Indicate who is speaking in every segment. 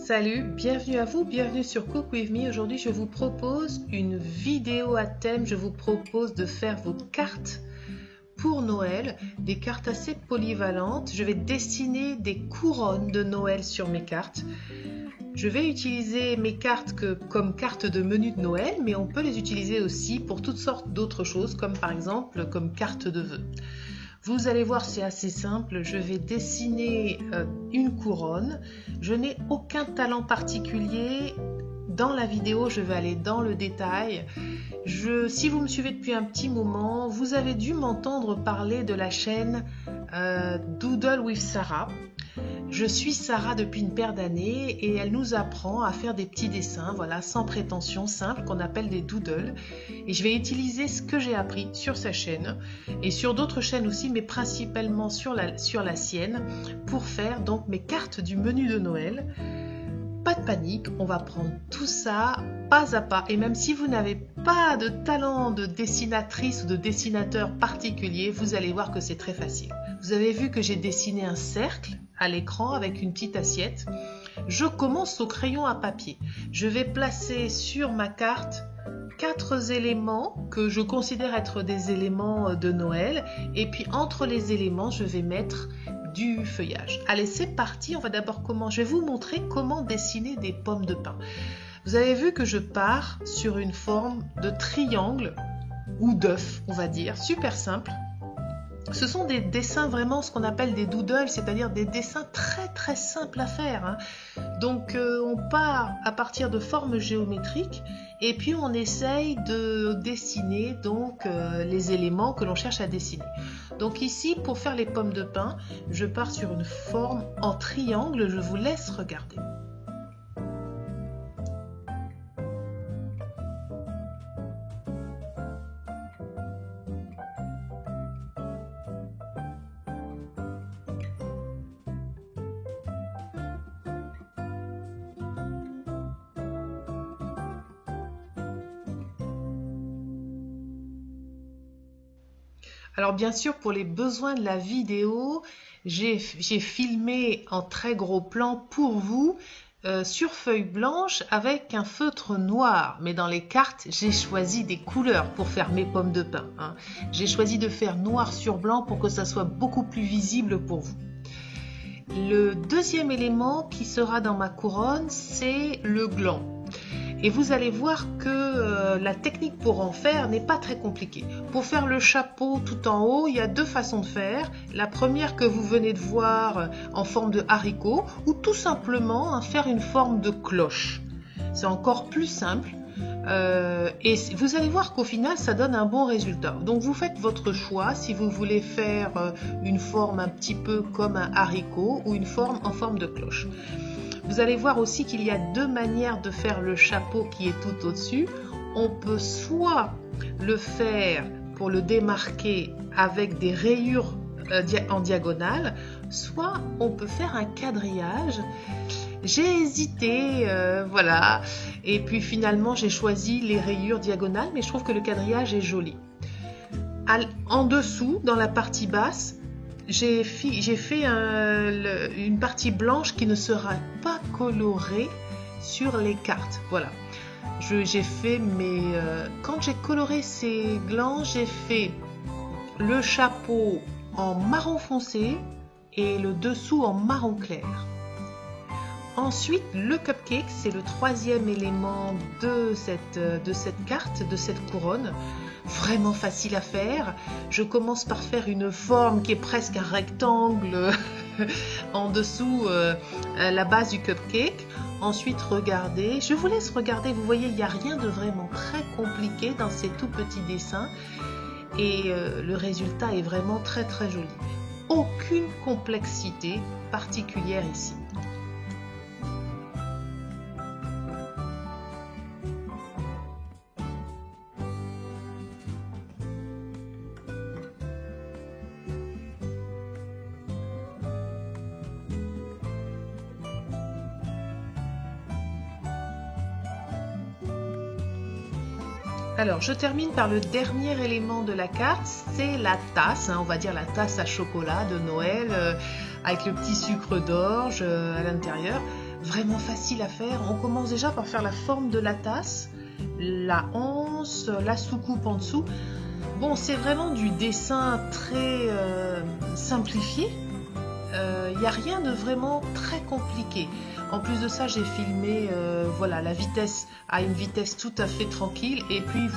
Speaker 1: Salut, bienvenue à vous, bienvenue sur Cook With Me. Aujourd'hui, je vous propose une vidéo à thème. Je vous propose de faire vos cartes pour Noël, des cartes assez polyvalentes. Je vais dessiner des couronnes de Noël sur mes cartes. Je vais utiliser mes cartes comme cartes de menu de Noël, mais on peut les utiliser aussi pour toutes sortes d'autres choses, comme par exemple comme carte de vœux. Vous allez voir, c'est assez simple. Je vais dessiner une couronne. Je n'ai aucun talent particulier. Dans la vidéo, je vais aller dans le détail. Si vous me suivez depuis un petit moment, vous avez dû m'entendre parler de la chaîne Doodle with Sarah. Je suis Sarah depuis une paire d'années et elle nous apprend à faire des petits dessins, voilà, sans prétention, simples, qu'on appelle des doodles. Et je vais utiliser ce que j'ai appris sur sa chaîne et sur d'autres chaînes aussi, mais principalement sur la sienne, pour faire donc mes cartes du menu de Noël. Pas de panique, on va prendre tout ça pas à pas. Et même si vous n'avez pas de talent de dessinatrice ou de dessinateur particulier, vous allez voir que c'est très facile. Vous avez vu que j'ai dessiné un cercle à l'écran avec une petite assiette. Je commence au crayon à papier. Je vais placer sur ma carte 4 éléments que je considère être des éléments de Noël. Et puis entre les éléments, je vais mettre du feuillage. Allez, c'est parti. On va d'abord je vais vous montrer comment dessiner des pommes de pin. Vous avez vu que je pars sur une forme de triangle ou d'œuf, on va dire, super simple. Ce sont des dessins vraiment ce qu'on appelle des doodles, c'est-à-dire des dessins très très simples à faire, hein. Donc on part à partir de formes géométriques et puis on essaye de dessiner donc les éléments que l'on cherche à dessiner. Donc ici, pour faire les pommes de pin, je pars sur une forme en triangle, je vous laisse regarder. Alors bien sûr, pour les besoins de la vidéo, j'ai filmé en très gros plan pour vous sur feuille blanche avec un feutre noir. Mais dans les cartes, j'ai choisi des couleurs pour faire mes pommes de pin, hein. J'ai choisi de faire noir sur blanc pour que ça soit beaucoup plus visible pour vous. Le deuxième élément qui sera dans ma couronne, c'est le gland. Et vous allez voir que la technique pour en faire n'est pas très compliquée. Pour faire le chapeau tout en haut, il y a 2 façons de faire. La première que vous venez de voir en forme de haricot ou tout simplement faire une forme de cloche. C'est encore plus simple. Et vous allez voir qu'au final, ça donne un bon résultat. Donc vous faites votre choix si vous voulez faire une forme un petit peu comme un haricot ou une forme en forme de cloche. Vous allez voir aussi qu'il y a 2 manières de faire le chapeau qui est tout au-dessus. On peut soit le faire pour le démarquer avec des rayures en diagonale, soit on peut faire un quadrillage. J'ai hésité, voilà, et puis finalement j'ai choisi les rayures diagonales, mais je trouve que le quadrillage est joli. En dessous, dans la partie basse, j'ai fait une partie blanche qui ne sera pas colorée sur les cartes. Voilà. J'ai fait quand j'ai coloré ces glands, j'ai fait le chapeau en marron foncé et le dessous en marron clair. Ensuite, le cupcake, c'est le 3e élément de cette carte, de cette couronne. Vraiment facile à faire. Je commence par faire une forme qui est presque un rectangle en dessous la base du cupcake. Ensuite, regardez. Je vous laisse regarder. Vous voyez, il n'y a rien de vraiment très compliqué dans ces tout petits dessins. Et le résultat est vraiment très très joli. Aucune complexité particulière ici. Alors, je termine par le dernier élément de la carte, c'est la tasse, on va dire la tasse à chocolat de Noël avec le petit sucre d'orge à l'intérieur. vraiment facile à faire. On commence déjà par faire la forme de la tasse, la anse, la soucoupe en dessous. Bon, c'est vraiment du dessin très simplifié. Il n'y a rien de vraiment très compliqué. En plus de ça, j'ai filmé voilà, la vitesse à une vitesse tout à fait tranquille et puis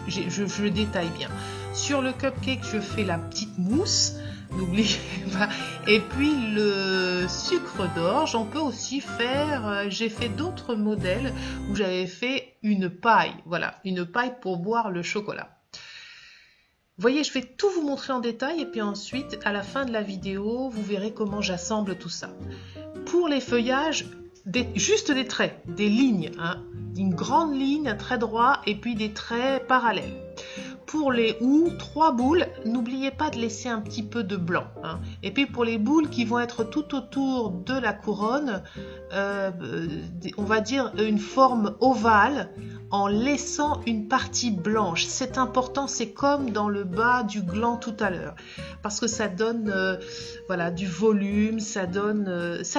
Speaker 1: je détaille bien. Sur le cupcake, je fais la petite mousse, n'oubliez pas. Et puis le sucre d'orge, on peut aussi faire, j'ai fait d'autres modèles où j'avais fait une paille, voilà, une paille pour boire le chocolat. Vous voyez, je vais tout vous montrer en détail et puis ensuite, à la fin de la vidéo, vous verrez comment j'assemble tout ça. Pour les feuillages, juste des traits, des lignes, hein, une grande ligne, un trait droit et puis des traits parallèles. Pour les houes, 3 boules, n'oubliez pas de laisser un petit peu de blanc. Hein. Et puis pour les boules qui vont être tout autour de la couronne, on va dire une forme ovale en laissant une partie blanche. C'est important, c'est comme dans le bas du gland tout à l'heure. Parce que ça donne voilà, du volume, ça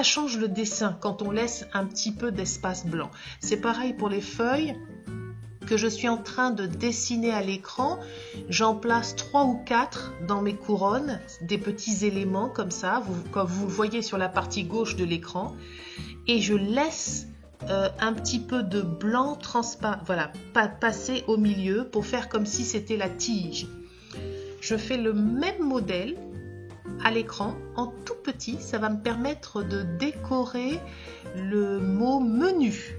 Speaker 1: change le dessin quand on laisse un petit peu d'espace blanc. C'est pareil pour les feuilles que je suis en train de dessiner à l'écran. J'en place 3 ou 4 dans mes couronnes, des petits éléments comme ça, comme vous le voyez sur la partie gauche de l'écran, et je laisse un petit peu de blanc transparent, voilà, passer au milieu pour faire comme si c'était la tige. Je fais le même modèle à l'écran en tout petit, ça va me permettre de décorer le mot menu.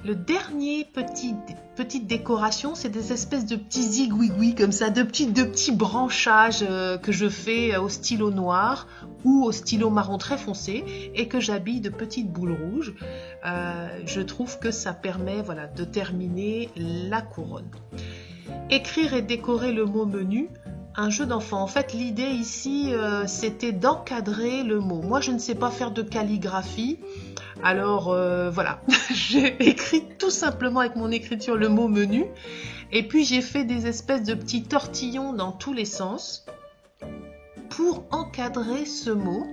Speaker 1: Le dernier petite décoration, c'est des espèces de petits zigouigouis comme ça, de petits branchages que je fais au stylo noir ou au stylo marron très foncé et que j'habille de petites boules rouges. Je trouve que ça permet, voilà, de terminer la couronne. Écrire et décorer le mot menu. Un jeu d'enfant. En fait, l'idée ici, c'était d'encadrer le mot. Moi, je ne sais pas faire de calligraphie. Alors, voilà. J'ai écrit tout simplement avec mon écriture le mot menu. Et puis, j'ai fait des espèces de petits tortillons dans tous les sens pour encadrer ce mot.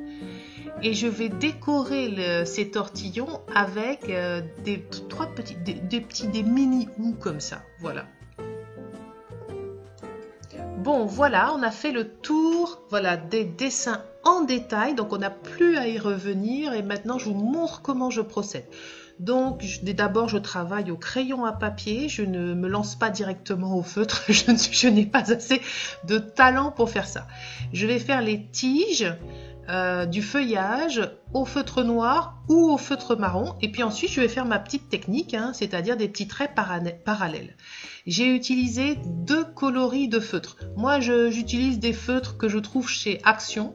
Speaker 1: Et je vais décorer ces tortillons avec des mini-ou comme ça. Voilà. Bon, voilà, on a fait le tour, voilà, des dessins en détail, donc on n'a plus à y revenir et maintenant je vous montre comment je procède. Donc d'abord je travaille au crayon à papier, je ne me lance pas directement au feutre, je n'ai pas assez de talent pour faire ça. Je vais faire les tiges du feuillage au feutre noir ou au feutre marron et puis ensuite je vais faire ma petite technique, hein, c'est-à-dire des petits traits parallèles. J'ai utilisé 2 coloris de feutres. Moi j'utilise des feutres que je trouve chez Action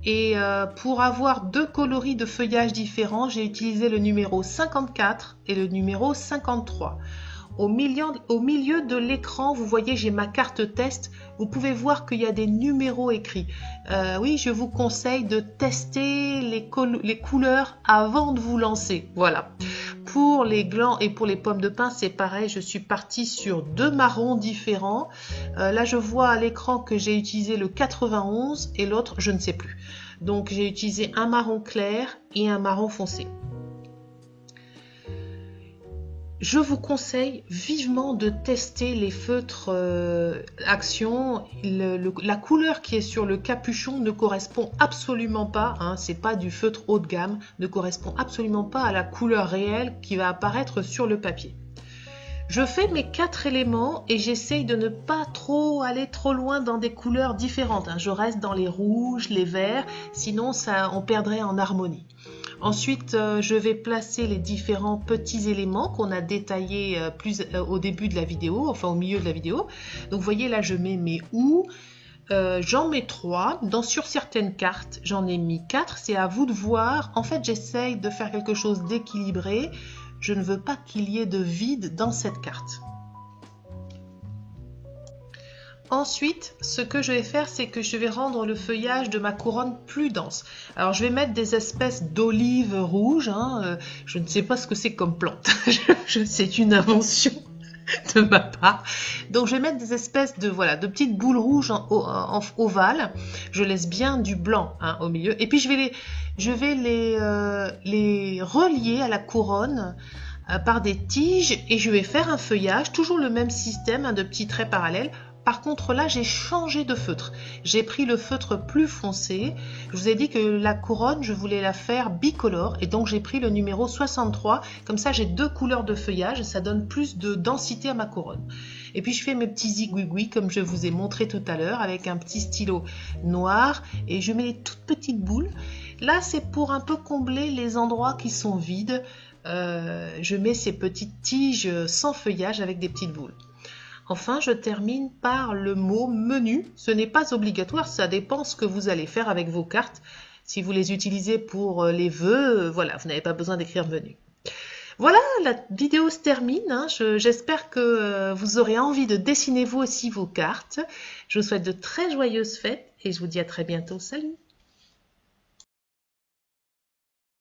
Speaker 1: et pour avoir 2 coloris de feuillage différents, j'ai utilisé le numéro 54 et le numéro 53. Au milieu de l'écran, vous voyez, j'ai ma carte test. Vous pouvez voir qu'il y a des numéros écrits. Oui, je vous conseille de tester les couleurs avant de vous lancer. Voilà. Pour les glands et pour les pommes de pin, c'est pareil. Je suis partie sur 2 marrons différents. Là, je vois à l'écran que j'ai utilisé le 91 et l'autre, je ne sais plus. Donc, j'ai utilisé un marron clair et un marron foncé. Je vous conseille vivement de tester les feutres Action. La couleur qui est sur le capuchon ne correspond absolument pas, hein, c'est pas du feutre haut de gamme, ne correspond absolument pas à la couleur réelle qui va apparaître sur le papier. Je fais mes 4 éléments et j'essaye de ne pas aller trop loin dans des couleurs différentes. Hein. Je reste dans les rouges, les verts, sinon on perdrait en harmonie. Ensuite, je vais placer les différents petits éléments qu'on a détaillés au début de la vidéo, enfin au milieu de la vidéo. Donc vous voyez là, je mets mes ou. J'en mets 3. Sur certaines cartes, j'en ai mis 4. C'est à vous de voir. En fait, j'essaye de faire quelque chose d'équilibré. Je ne veux pas qu'il y ait de vide dans cette carte. Ensuite, ce que je vais faire, c'est que je vais rendre le feuillage de ma couronne plus dense. Alors, je vais mettre des espèces d'olives rouges. Hein. Je ne sais pas ce que c'est comme plante. C'est une invention. de ma part. Donc je vais mettre des espèces de, voilà, de petites boules rouges en ovales. Je laisse bien du blanc, hein, au milieu. Et puis je vais les relier à la couronne par des tiges et je vais faire un feuillage, toujours le même système, hein, de petits traits parallèles. Par contre là j'ai changé de feutre, j'ai pris le feutre plus foncé. Je vous ai dit que la couronne je voulais la faire bicolore et donc j'ai pris le numéro 63, comme ça j'ai deux couleurs de feuillage et ça donne plus de densité à ma couronne. Et puis je fais mes petits zigouigouis comme je vous ai montré tout à l'heure avec un petit stylo noir et je mets les toutes petites boules. Là c'est pour un peu combler les endroits qui sont vides. Je mets ces petites tiges sans feuillage avec des petites boules. Enfin, je termine par le mot menu. Ce n'est pas obligatoire, ça dépend ce que vous allez faire avec vos cartes. Si vous les utilisez pour les vœux, voilà, vous n'avez pas besoin d'écrire menu. Voilà, la vidéo se termine, hein. J'espère que vous aurez envie de dessiner vous aussi vos cartes. Je vous souhaite de très joyeuses fêtes et je vous dis à très bientôt. Salut!